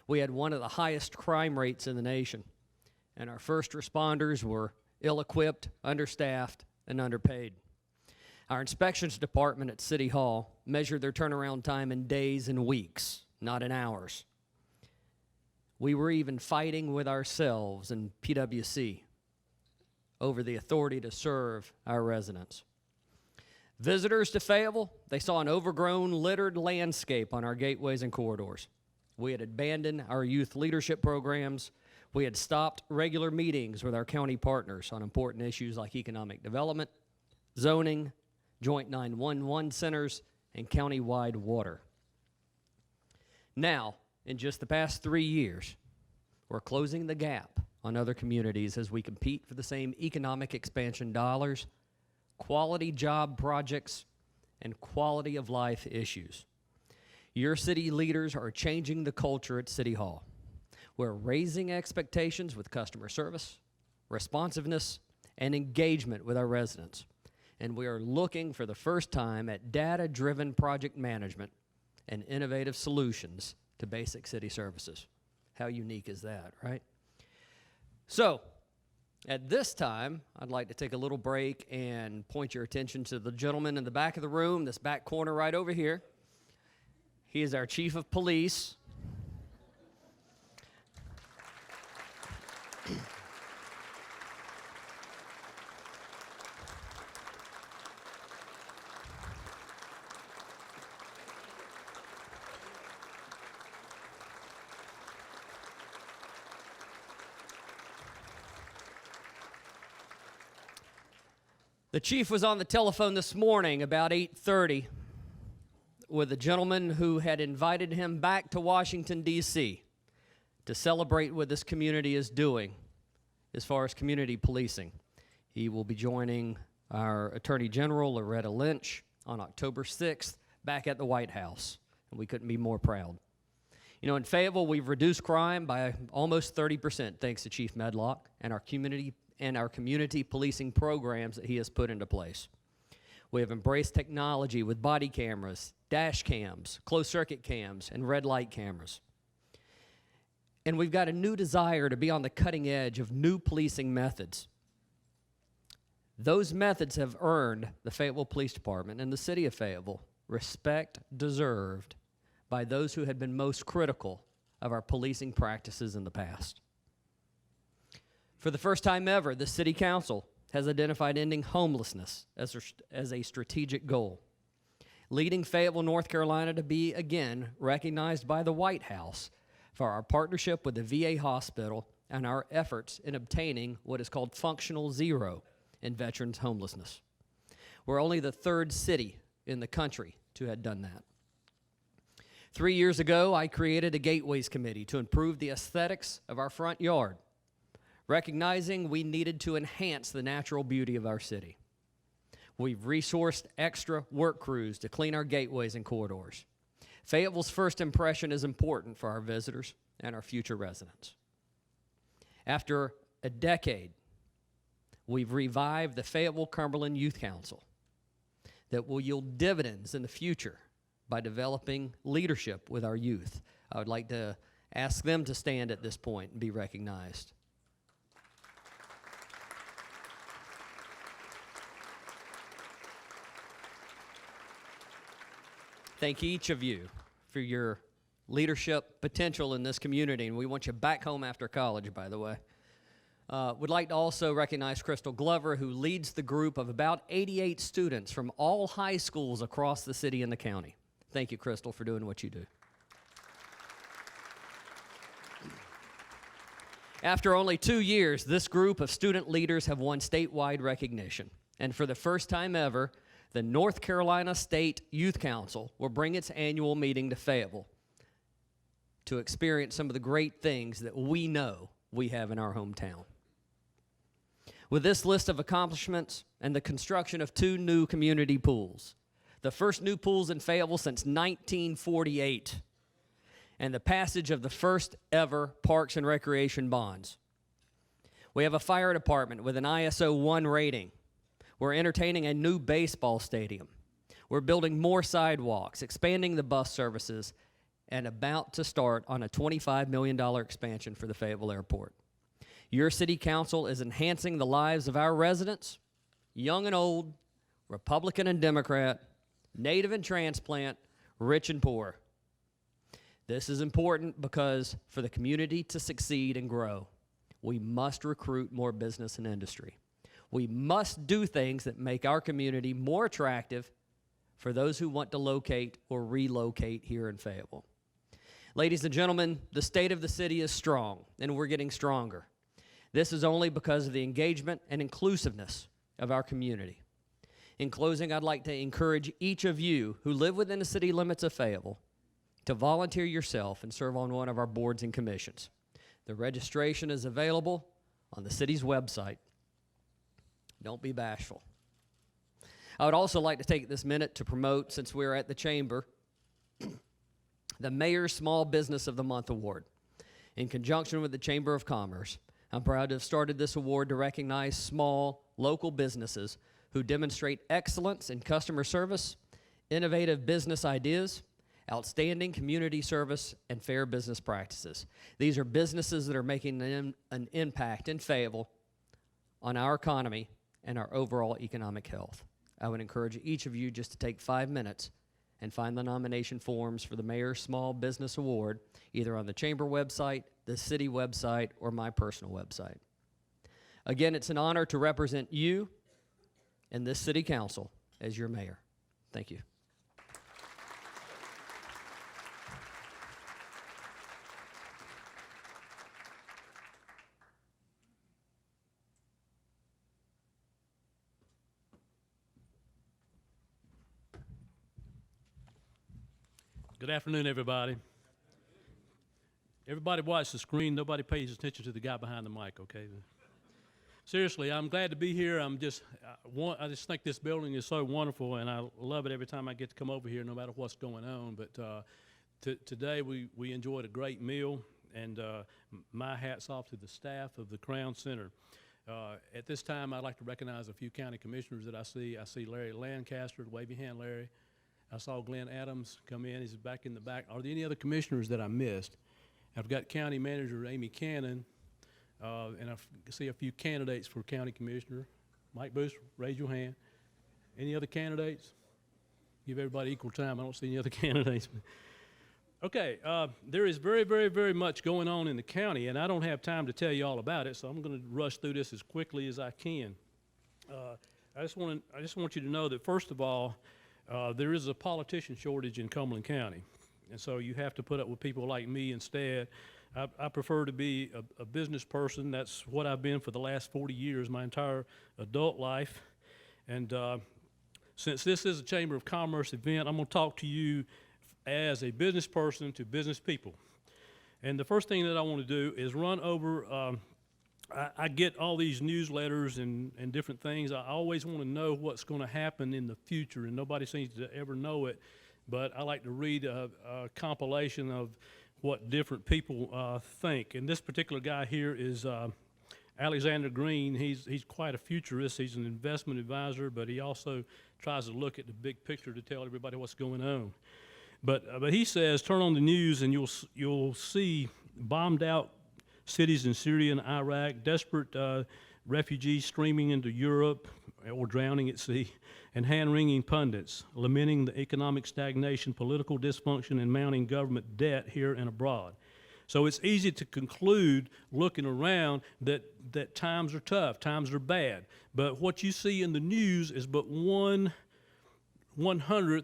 We had one of the highest crime rates in the nation, and our first responders were ill-equipped, understaffed, and underpaid. Our inspections department at City Hall measured their turnaround time in days and weeks, not in hours. We were even fighting with ourselves and PwC over the authority to serve our residents. Visitors to Fayetteville, they saw an overgrown, littered landscape on our gateways and corridors. We had abandoned our youth leadership programs. We had stopped regular meetings with our county partners on important issues like economic development, zoning, joint 911 centers, and county-wide water. Now, in just the past 3 years, we're closing the gap on other communities as we compete for the same economic expansion dollars, quality job projects, and quality of life issues. Your city leaders are changing the culture at City Hall. We're raising expectations with customer service, responsiveness, and engagement with our residents. And we are looking for the first time at data-driven project management and innovative solutions to basic city services. How unique is that, right? So, at this time, I'd like to take a little break and point your attention to the gentleman in the back of the room, this back corner right over here. He is our chief of police. The chief was on the telephone this morning about 8:30 with a gentleman who had invited him back to Washington, D.C. to celebrate what this community is doing as far as community policing. He will be joining our Attorney General, Loretta Lynch, on October 6th back at the White House, and we couldn't be more proud. You know, in Fayetteville, we've reduced crime by almost 30% thanks to Chief Medlock and our community policing programs that he has put into place. We have embraced technology with body cameras, dash cams, closed circuit cams, and red light cameras. And we've got a new desire to be on the cutting edge of new policing methods. Those methods have earned the Fayetteville Police Department and the city of Fayetteville respect deserved by those who had been most critical of our policing practices in the past. For the first time ever, the City Council has identified ending homelessness as a strategic goal, leading Fayetteville, North Carolina to be, again, recognized by the White House for our partnership with the VA hospital and our efforts in obtaining what is called functional zero in veterans homelessness. We're only the third city in the country to have done that. 3 years ago, I created a Gateways Committee to improve the aesthetics of our front yard, recognizing we needed to enhance the natural beauty of our city. We've resourced extra work crews to clean our gateways and corridors. Fayetteville's first impression is important for our visitors and our future residents. After a decade, we've revived the Fayetteville Cumberland Youth Council that will yield dividends in the future by developing leadership with our youth. I would like to ask them to stand at this point and be recognized. Thank each of you for your leadership potential in this community, and we want you back home after college, by the way. Would like to also recognize Crystal Glover, who leads the group of about 88 students from all high schools across the city and the county. Thank you, Crystal, for doing what you do. After only 2 years, this group of student leaders have won statewide recognition, and for the first time ever, the North Carolina State Youth Council will bring its annual meeting to Fayetteville to experience some of the great things that we know we have in our hometown. With this list of accomplishments and the construction of 2 new community pools, the first new pools in Fayetteville since 1948, and the passage of the first ever Parks and Recreation bonds. We have a fire department with an ISO 1 rating. We're entertaining a new baseball stadium. We're building more sidewalks, expanding the bus services, and about to start on a $25 million expansion for the Fayetteville Airport. Your city council is enhancing the lives of our residents, young and old, Republican and Democrat, native and transplant, rich and poor. This is important because for the community to succeed and grow, we must recruit more business and industry. We must do things that make our community more attractive for those who want to locate or relocate here in Fayetteville. Ladies and gentlemen, the state of the city is strong, and we're getting stronger. This is only because of the engagement and inclusiveness of our community. In closing, I'd like to encourage each of you who live within the city limits of Fayetteville to volunteer yourself and serve on one of our boards and commissions. The registration is available on the city's website. Don't be bashful. I would also like to take this minute to promote, since we're at the Chamber, the Mayor's Small Business of the Month Award. In conjunction with the Chamber of Commerce, I'm proud to have started this award to recognize small, local businesses who demonstrate excellence in customer service, innovative business ideas, outstanding community service, and fair business practices. These are businesses that are making an impact in Fayetteville on our economy and our overall economic health. I would encourage each of you just to take 5 minutes and find the nomination forms for the Mayor's Small Business Award, either on the Chamber website, the city website, or my personal website. Again, it's an honor to represent you and this city council as your mayor. Thank you. Good afternoon, everybody. Everybody watch the screen. Nobody pays attention to the guy behind the mic, okay? Seriously, I'm glad to be here. I just think this building is so wonderful, and I love it every time I get to come over here, no matter what's going on. But today we enjoyed a great meal, and my hat's off to the staff of the Crown Center. At this time, I'd like to recognize a few county commissioners that I see. I see Larry Lancaster, wave your hand, Larry. I saw Glenn Adams come in. He's back in the back. Are there any other commissioners that I missed? I've got County Manager Amy Cannon, and I see a few candidates for County Commissioner. Mike Booth, raise your hand. Any other candidates? Give everybody equal time. I don't see any other candidates. Okay, there is very, very, very much going on in the county, and I don't have time to tell you all about it, so I'm going to rush through this as quickly as I can. I just want you to know that, first of all, there is a politician shortage in Cumberland County, and so you have to put up with people like me instead. I prefer to be a business person. That's what I've been for the last 40 years, my entire adult life. And since this is a Chamber of Commerce event, I'm going to talk to you as a business person to business people. And the first thing that I want to do is run over I get all these newsletters and different things. I always want to know what's going to happen in the future, and nobody seems to ever know it. But I like to read a compilation of what different people think. And this particular guy here is Alexander Green. He's quite a futurist. He's an investment advisor, but he also tries to look at the big picture to tell everybody what's going on. But he says, turn on the news and you'll see bombed out cities in Syria and Iraq, desperate refugees streaming into Europe or drowning at sea, and hand-wringing pundits lamenting the economic stagnation, political dysfunction, and mounting government debt here and abroad. So it's easy to conclude, looking around, that times are tough, times are bad. But what you see in the news is but 1/100th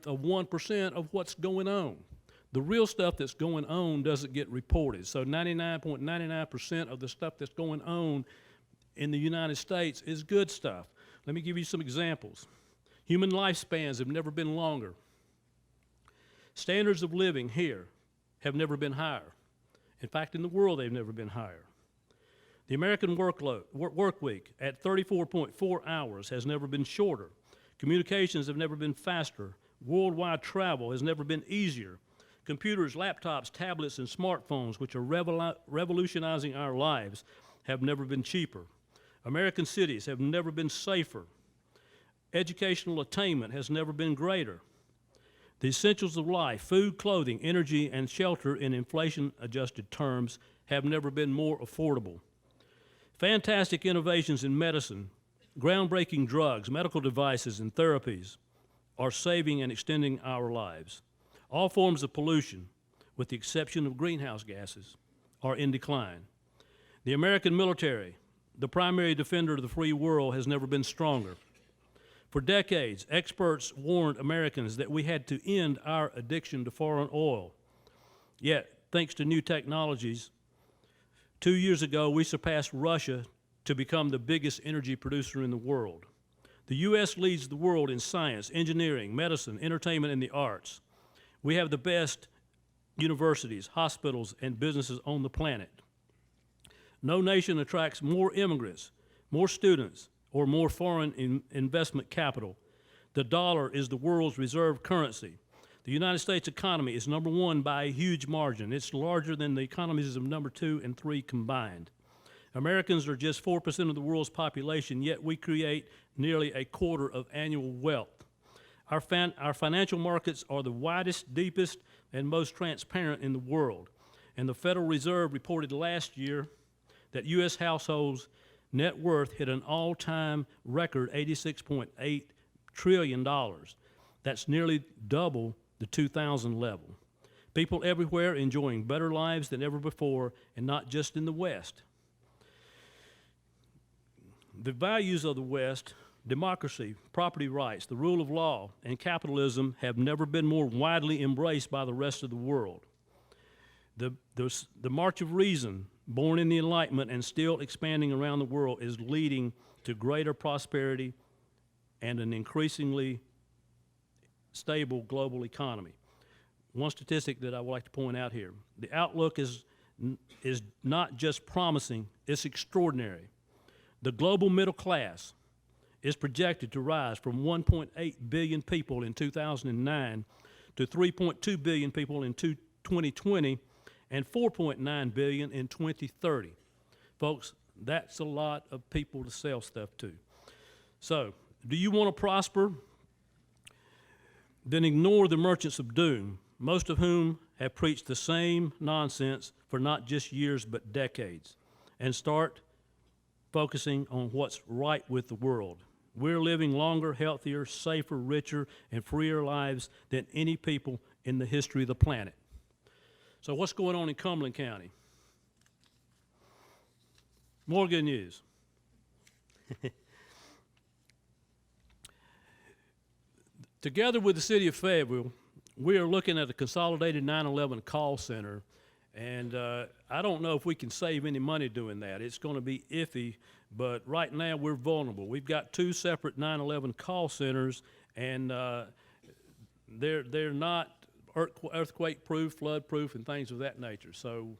of 1% of what's going on. The real stuff that's going on doesn't get reported. So 99.99% of the stuff that's going on in the United States is good stuff. Let me give you some examples. Human lifespans have never been longer. Standards of living here have never been higher. In fact, in the world, they've never been higher. The American work week at 34.4 hours has never been shorter. Communications have never been faster. Worldwide travel has never been easier. Computers, laptops, tablets, and smartphones, which are revolutionizing our lives, have never been cheaper. American cities have never been safer. Educational attainment has never been greater. The essentials of life, food, clothing, energy, and shelter in inflation-adjusted terms have never been more affordable. Fantastic innovations in medicine, groundbreaking drugs, medical devices, and therapies are saving and extending our lives. All forms of pollution, with the exception of greenhouse gases, are in decline. The American military, the primary defender of the free world, has never been stronger. For decades, experts warned Americans that we had to end our addiction to foreign oil. Yet, thanks to new technologies, 2 years ago, we surpassed Russia to become the biggest energy producer in the world. The U.S. leads the world in science, engineering, medicine, entertainment, and the arts. We have the best universities, hospitals, and businesses on the planet. No nation attracts more immigrants, more students, or more foreign investment capital. The dollar is the world's reserve currency. The United States economy is number one by a huge margin. It's larger than the economies of number 2 and 3 combined. Americans are just 4% of the world's population, yet we create nearly a quarter of annual wealth. Our financial markets are the widest, deepest, and most transparent in the world. And the Federal Reserve reported last year that U.S. households' net worth hit an all-time record $86.8 trillion. That's nearly double the 2000 level. People everywhere enjoying better lives than ever before, and not just in the West. The values of the West, democracy, property rights, the rule of law, and capitalism have never been more widely embraced by the rest of the world. The march of reason, born in the Enlightenment and still expanding around the world, is leading to greater prosperity and an increasingly stable global economy. One statistic that I would like to point out here: the outlook is not just promising, it's extraordinary. The global middle class is projected to rise from 1.8 billion people in 2009 to 3.2 billion people in 2020 and 4.9 billion in 2030. Folks, that's a lot of people to sell stuff to. So, do you want to prosper? Then ignore the merchants of doom, most of whom have preached the same nonsense for not just years but decades, and start focusing on what's right with the world. We're living longer, healthier, safer, richer, and freer lives than any people in the history of the planet. So what's going on in Cumberland County? More good news. Together with the city of Fayetteville, we are looking at a consolidated 911 call center, and I don't know if we can save any money doing that. It's going to be iffy, but right now we're vulnerable. We've got 2 separate 911 call centers, and they're not earthquake-proof, flood-proof, and things of that nature. So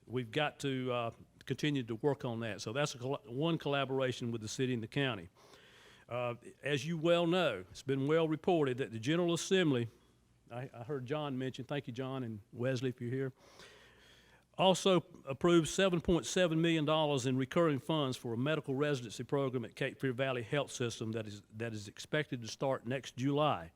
we've got to continue to work on that. So that's one collaboration with the city and the county. As you well know, it's been well reported that the General Assembly, I heard John mention, thank you, John, and Wesley, if you're here, also approved $7.7 million in recurring funds for a medical residency program at Cape Fear Valley Health System that is expected to start next July.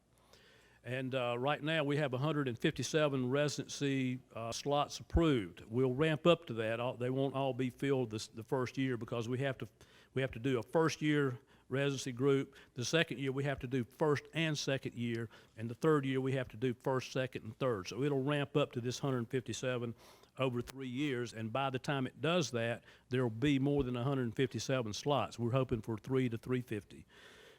And right now we have 157 residency slots approved. We'll ramp up to that. They won't all be filled the first year because we have to do a first year residency group. The second year we have to do first and second year, and the third year we have to do first, second, and third. So it'll ramp up to this 157 over 3 years, and by the time it does that, there'll be more than 157 slots. We're hoping for 300 to 350.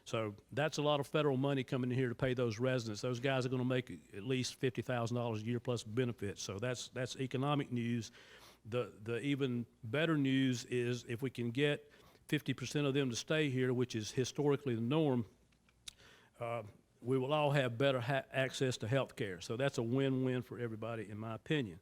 So that's a lot of federal money coming in here to pay those residents. Those guys are going to make at least $50,000 a year plus benefits. So that's economic news. The even better news is if we can get 50% of them to stay here, which is historically the norm, we will all have better access to health care. So that's a win-win for everybody, in my opinion.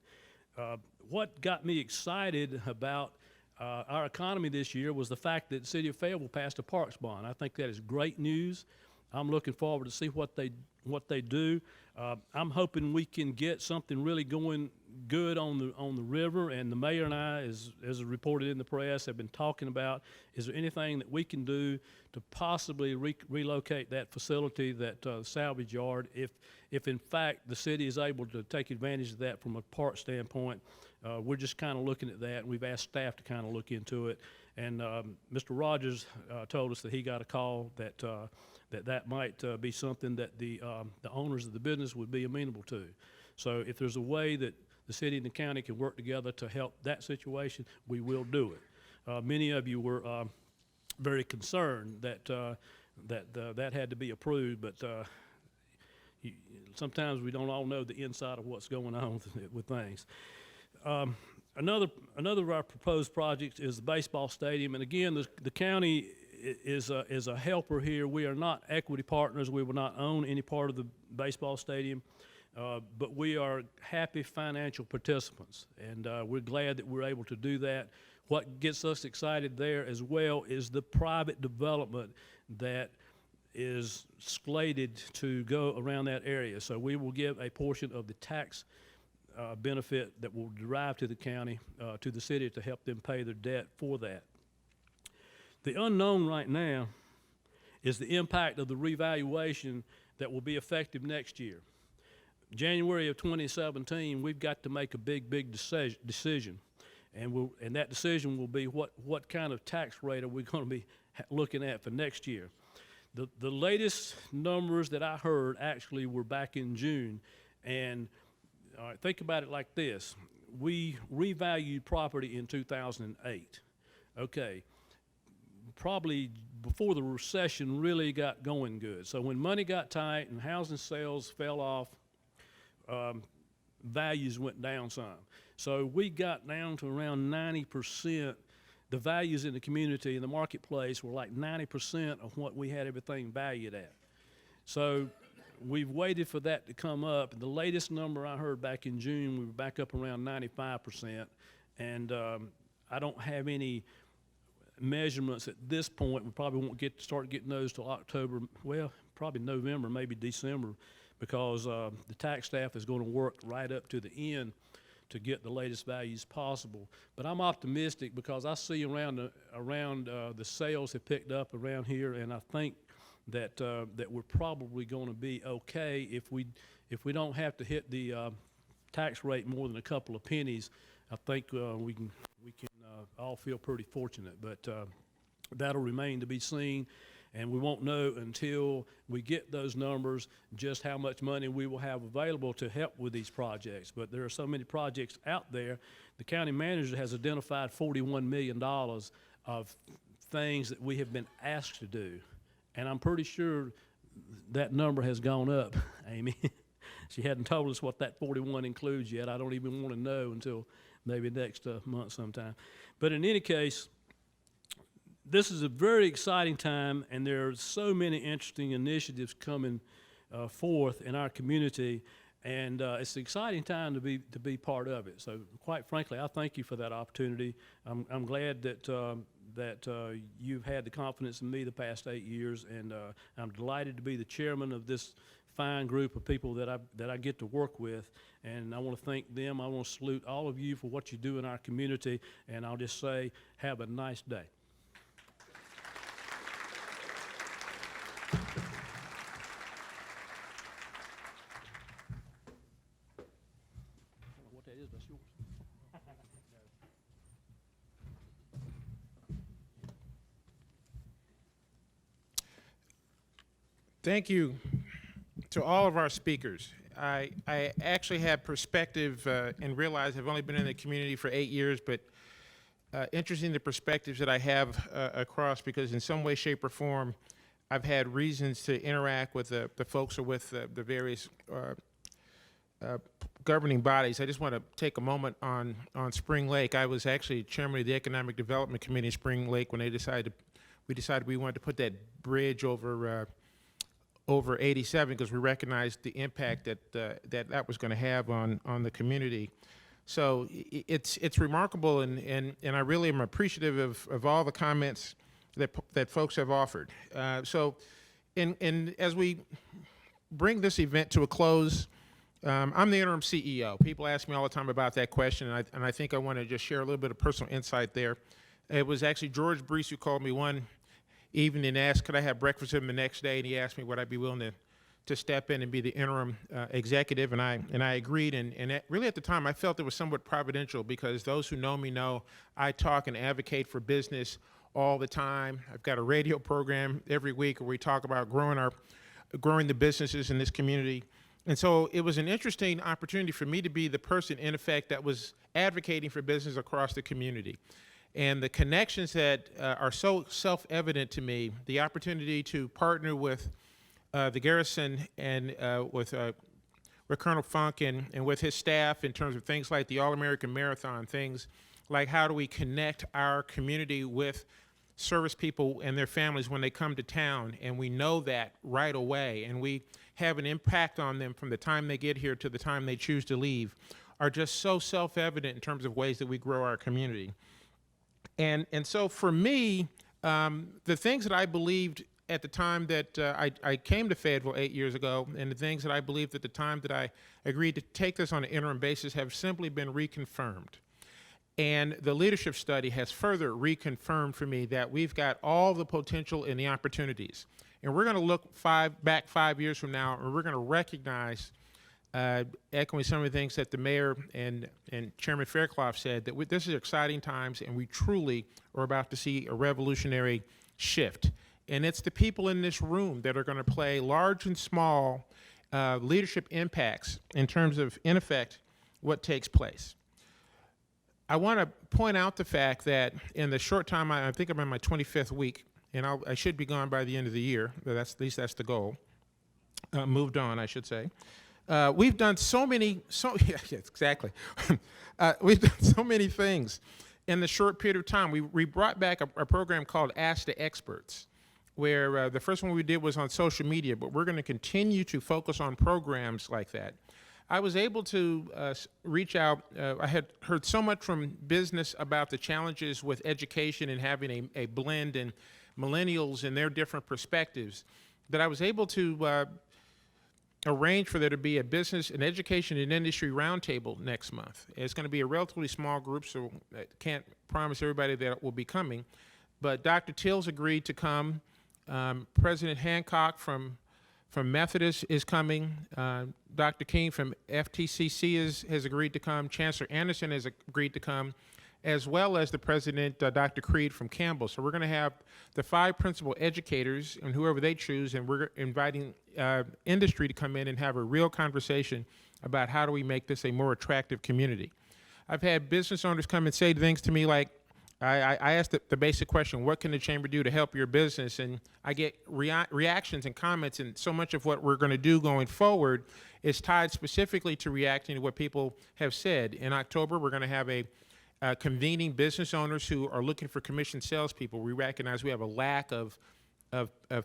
What got me excited about our economy this year was the fact that the city of Fayetteville passed a parks bond. I think that is great news. I'm looking forward to see what they do. I'm hoping we can get something really going good on the river, and the mayor and I, as reported in the press, have been talking about, is there anything that we can do to possibly relocate that facility, that salvage yard, if in fact the city is able to take advantage of that from a park standpoint. We're just kind of looking at that, and we've asked staff to kind of look into it. And Mr. Rogers told us that he got a call that that might be something that the owners of the business would be amenable to. So if there's a way that the city and the county can work together to help that situation, we will do it. Many of you were very concerned that that had to be approved, but sometimes we don't all know the inside of what's going on with things. Another of our proposed projects is the baseball stadium, and again, the county is a helper here. We are not equity partners. We will not own any part of the baseball stadium, but we are happy financial participants, and we're glad that we're able to do that. What gets us excited there as well is the private development that is slated to go around that area. So we will give a portion of the tax benefit that will derive to the county, to the city, to help them pay their debt for that. The unknown right now is the impact of the revaluation that will be effective next year. January of 2017, we've got to make a big decision, and that decision will be what kind of tax rate are we going to be looking at for next year. The latest numbers that I heard actually were back in June, and think about it like this. We revalued property in 2008. Okay, probably before the recession really got going good. So when money got tight and housing sales fell off, values went down some. So we got down to around 90%. The values in the community, in the marketplace, were like 90% of what we had everything valued at. So we've waited for that to come up. The latest number I heard back in June, we were back up around 95%. And I don't have any measurements at this point. We probably won't start getting those till October, well, probably November, maybe December, because the tax staff is going to work right up to the end to get the latest values possible. But I'm optimistic because I see around the sales have picked up around here, and I think that that we're probably going to be okay if we don't have to hit the tax rate more than a couple of pennies. I think we can all feel pretty fortunate, but that'll remain to be seen. And we won't know until we get those numbers just how much money we will have available to help with these projects. But there are so many projects out there. The county manager has identified $41 million of things that we have been asked to do. And I'm pretty sure that number has gone up, Amy. She hadn't told us what that 41 includes yet. I don't even want to know until maybe next month sometime. But in any case, this is a very exciting time, and there are so many interesting initiatives coming forth in our community, and it's an exciting time to be part of it. So, quite frankly, I thank you for that opportunity. I'm glad that you've had the confidence in me the past 8 years, and I'm delighted to be the chairman of this fine group of people that I get to work with, and I want to thank them. I want to salute all of you for what you do in our community, and I'll just say, have a nice day. Thank you to all of our speakers. I actually have perspective and realize I've only been in the community for 8 years, but interesting the perspectives that I have across, because in some way, shape, or form, I've had reasons to interact with the folks or with the various governing bodies. I just want to take a moment on Spring Lake. I was actually chairman of the Economic Development Committee in Spring Lake when we decided we wanted to put that bridge over 87 because we recognized the impact that was going to have on the community. So it's remarkable, and I really am appreciative of all the comments that folks have offered. So as we bring this event to a close, I'm the interim CEO. People ask me all the time about that question, and I think I want to just share a little bit of personal insight there. It was actually George Brees who called me one evening and asked, could I have breakfast with him the next day, and he asked me would I be willing to step in and be the interim executive, and I agreed. And really at the time, I felt it was somewhat providential because those who know me know I talk and advocate for business all the time. I've got a radio program every week where we talk about growing the businesses in this community. And so it was an interesting opportunity for me to be the person, in effect, that was advocating for business across the community. And the connections that are so self-evident to me, the opportunity to partner with the Garrison and with Colonel Funk and with his staff in terms of things like the All-American Marathon, things like how do we connect our community with service people and their families when they come to town, and we know that right away, and we have an impact on them from the time they get here to the time they choose to leave, are just so self-evident in terms of ways that we grow our community. And so for me, the things that I believed at the time that I came to Fayetteville 8 years ago, and the things that I believed at the time that I agreed to take this on an interim basis have simply been reconfirmed. And the leadership study has further reconfirmed for me that we've got all the potential and the opportunities. And we're going to look back 5 years from now, and we're going to recognize, echoing some of the things that the mayor and Chairman Fairclough said, that this is exciting times, and we truly are about to see a revolutionary shift. And it's the people in this room that are going to play large and small leadership impacts in terms of, in effect, what takes place. I want to point out the fact that in the short time, I think I'm in my 25th week, and I should be gone by the end of the year. But at least that's the goal. Moved on, I should say. We've done yeah, exactly. We've done so many things in the short period of time. We brought back a program called Ask the Experts, where the first one we did was on social media, but we're going to continue to focus on programs like that. I was able to reach out. I had heard so much from business about the challenges with education and having a blend in millennials and their different perspectives that I was able to arrange for there to be an education and industry roundtable next month. It's going to be a relatively small group, so I can't promise everybody that it will be coming. But Dr. Tills agreed to come. President Hancock from Methodist is coming. Dr. King from FTCC has agreed to come. Chancellor Anderson has agreed to come, as well as the president, Dr. Creed from Campbell. So we're going to have the 5 principal educators and whoever they choose, and we're inviting industry to come in and have a real conversation about how do we make this a more attractive community. I've had business owners come and say things to me like, I asked the basic question, what can the chamber do to help your business? And I get reactions and comments, and so much of what we're going to do going forward is tied specifically to reacting to what people have said. In October, we're going to have a convening business owners who are looking for commissioned salespeople. We recognize we have a lack of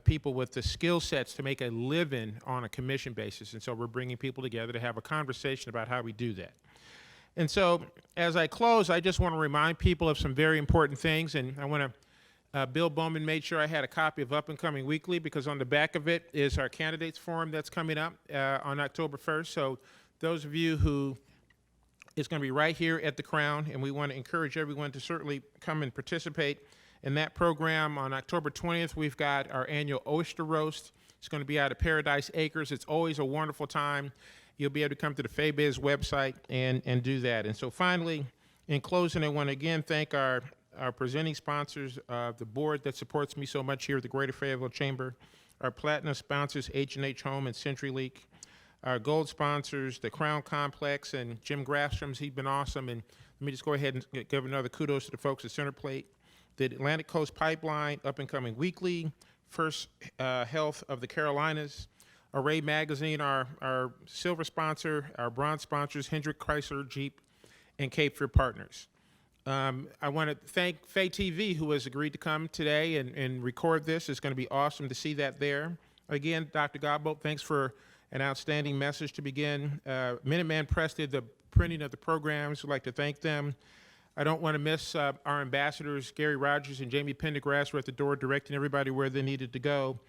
people with the skill sets to make a living on a commission basis, and so we're bringing people together to have a conversation about how we do that. And so as I close, I just want to remind people of some very important things, and I want to, Bill Bowman made sure I had a copy of Up and Coming Weekly, because on the back of it is our candidates forum that's coming up on October 1st. So those of you who, it's going to be right here at the Crown, and we want to encourage everyone to certainly come and participate in that program. On October 20th, we've got our annual oyster roast. It's going to be out at Paradise Acres. It's always a wonderful time. You'll be able to come to the FayBiz website and do that. And so finally, in closing, I want to again thank our presenting sponsors, the board that supports me so much here at the Greater Fayetteville Chamber, our platinum sponsors, H&H Home and CenturyLink, our gold sponsors, the Crown Complex, and Jim Grafstrom's, he's been awesome. And let me just go ahead and give another kudos to the folks at Centerplate, the Atlantic Coast Pipeline, Up and Coming Weekly, First Health of the Carolinas, Array Magazine, our silver sponsor, our bronze sponsors, Hendrick Chrysler, Jeep, and Cape Fear Partners. I want to thank Fay TV, who has agreed to come today and record this. It's going to be awesome to see that there. Again, Dr. Godbolt, thanks for an outstanding message to begin. Minuteman Press did the printing of the programs. We'd like to thank them. I don't want to miss our ambassadors, Gary Rogers and Jamie Pendergrass, were at the door directing everybody where they needed to go.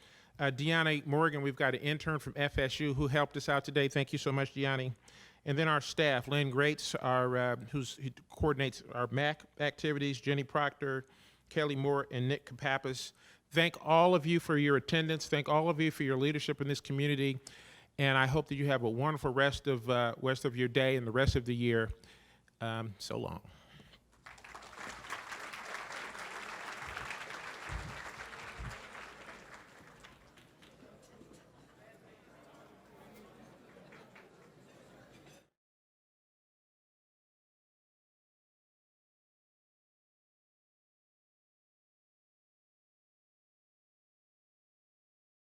Deanna Morgan, we've got an intern from FSU who helped us out today. Thank you so much, Deanna. And then our staff, Lynn Grates, who coordinates our MAC activities, Jenny Proctor, Kelly Moore, and Nick Kapapis. Thank all of you for your attendance. Thank all of you for your leadership in this community. And I hope that you have a wonderful rest of your day and the rest of the year. So long.